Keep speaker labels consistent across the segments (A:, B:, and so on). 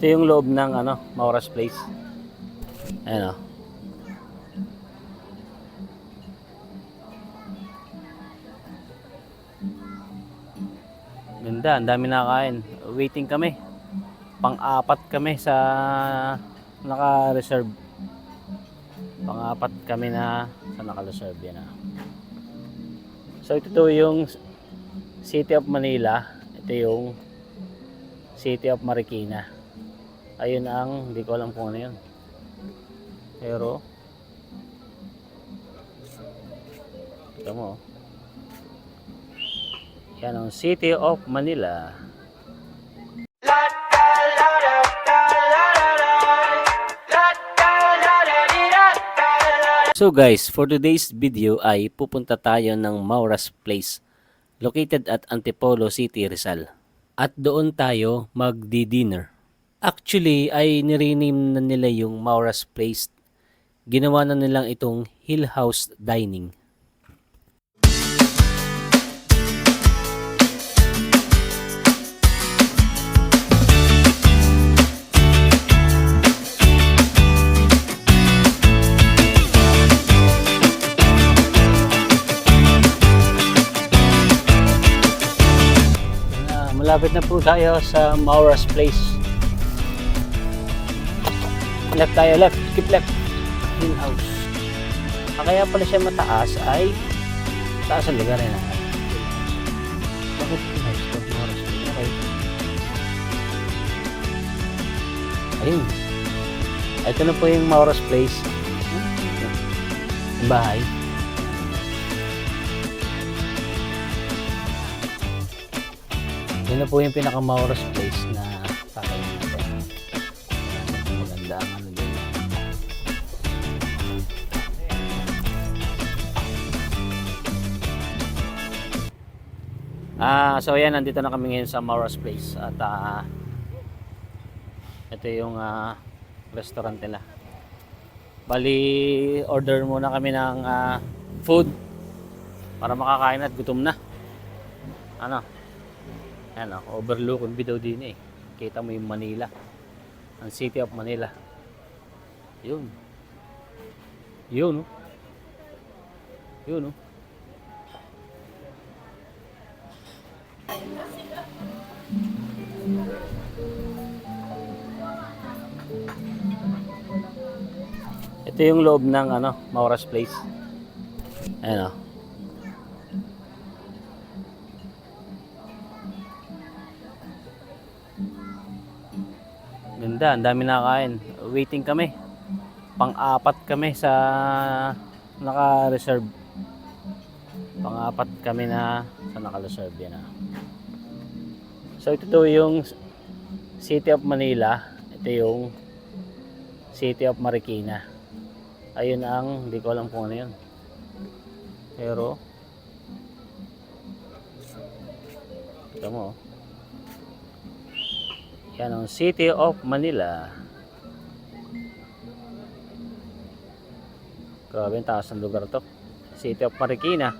A: Ito yung loob ng Maura's Place. Ayan o. Ganda, ang dami nakakain. Waiting kami. Pang-apat kami sa naka-reserve. Pang-apat kami na sa naka-reserve. Yan na. So ito yung City of Manila. Ito yung City of Marikina. Ayun ang, hindi ko alam kung ano yun. Pero ito mo. Yan ang City of Manila. So guys, for today's video ay pupunta tayo ng Maura's Place located at Antipolo City, Rizal. At doon tayo magdi-dinner. Actually ay nirename na nila yung Maura's Place. Ginawa na nilang itong Hill House Dining. Malapit na po tayo sa Maura's Place. Left tayo, left. Keep left. Hill House. Kaya pala siya mataas ay taas ang lugar na. Bakit Hill House to? Maura's Place. Okay. Ayun. Ito na po yung Maura's Place. Yung bahay. Yun na po yung pinaka-Maura's Place na kakainin natin. Maganda ang ano din. So yan, nandito na kami ngayon sa Maura's Place. At ito yung restaurant nila. Bali, order muna kami ng food para makakain at gutom na. Ano? Ayan o, overlook ang video din eh. Kita mo yung Manila. Ang City of Manila. Yun. Yun o. Yun o. Ito yung loob ng Maura's Place. Ayan o. Ganda, ang dami nakakain. Waiting kami. Pang-apat kami sa naka-reserve. Pang-apat kami na sa naka-reserve. Yan na. So ito yung City of Manila. Ito yung City of Marikina. Ayun ang, hindi ko alam kung ano yun. Pero ito mo. Yan ang City of Manila. Grabe, ang taas ng lugar to. City of Marikina.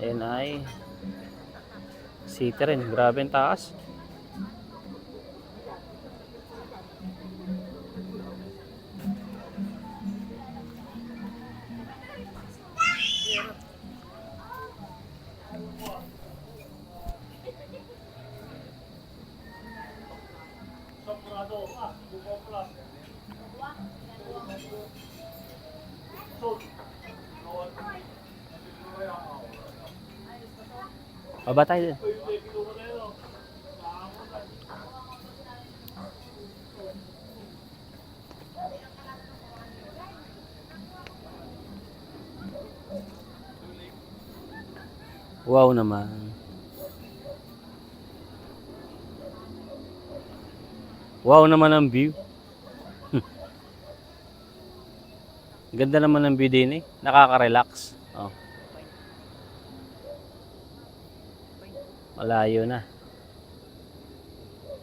A: Ayan ay city rin. Grabe, ang taas. Baba tayo din. Wow naman. Wow naman ang view. Ganda naman ang view din eh. Nakaka-relax. Oh. Malayo na.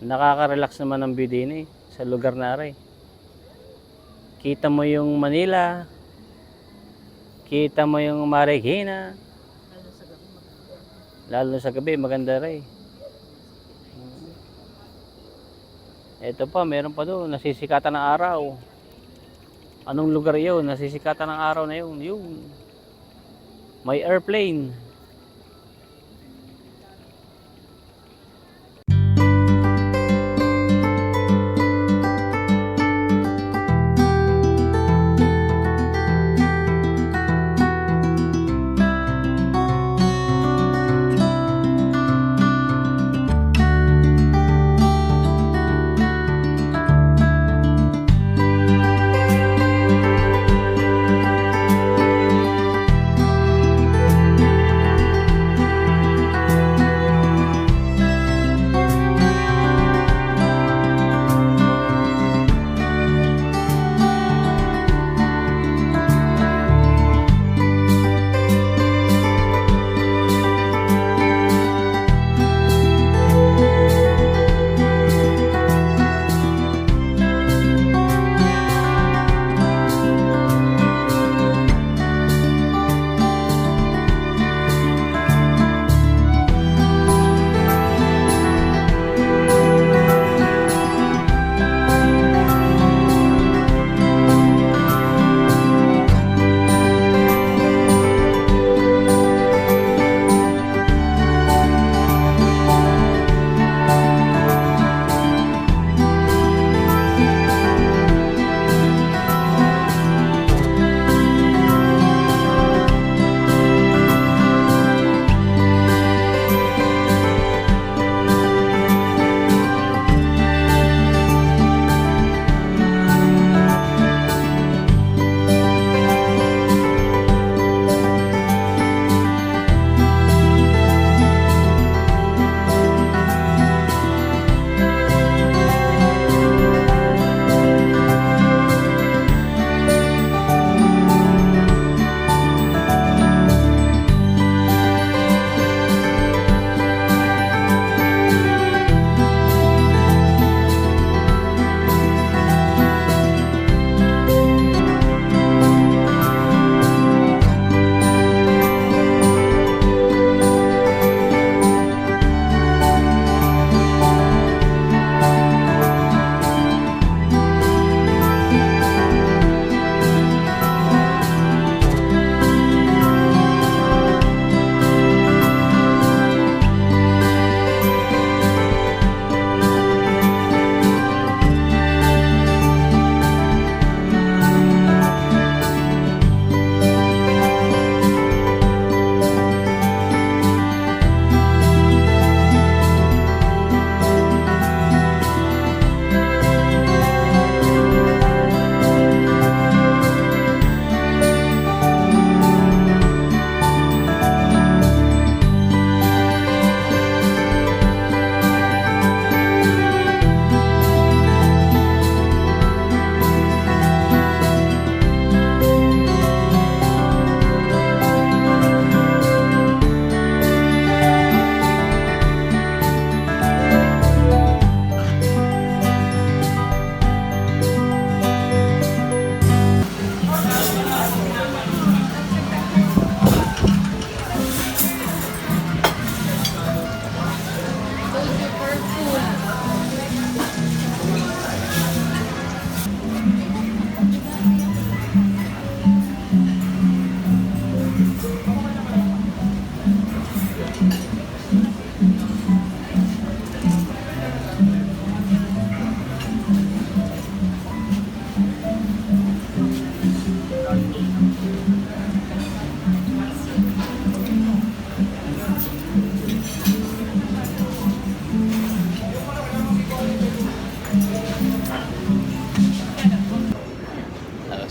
A: Nakaka-relax naman ang view din eh. Sa lugar na rin. Kita mo yung Manila. Kita mo yung Marikina. Lalo sa gabi maganda rin. Ito pa, meron pa doon, nasisikatan ng araw. Anong lugar yun? Nasisikatan ng araw na yun. Yun. May airplane.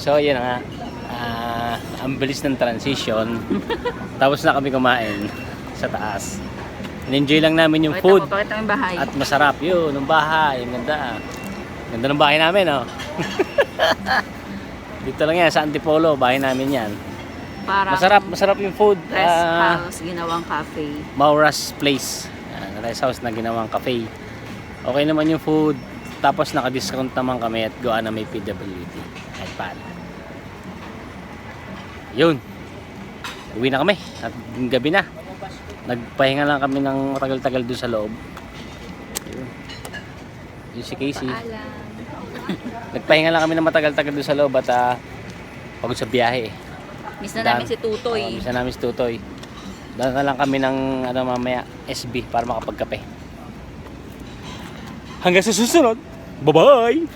A: So yun nga, ang bilis ng transition. Tapos na kami kumain sa taas. In-enjoy lang namin yung food.
B: Pakita mo yung bahay.
A: At masarap yun, yung bahay. Ang ganda. Ganda ng bahay namin, oh. Dito lang yan, sa Antipolo, bahay namin yan.
B: Parang
A: Masarap yung food.
B: rest house, ginawang cafe.
A: Maura's Place. Yan, rest house na ginawang cafe. Okay naman yung food. Tapos naka-discount naman kami at gawa na may PWD. Kahit paano. Yun. Uwi na kami. At gabi na. Nagpahinga lang kami ng tagal-tagal doon sa loob. Yun. yung si Casey.
B: Paalam.
A: Nagpahinga lang kami ng matagal-tagal doon sa loob at pagod sa biyahe eh.
B: Miss na namin si Tutoy.
A: Bisa namin si Tutoy. Dahil na lang kami ng mamaya SB para makapagkape. Hanggang sa susunod. Bye-bye!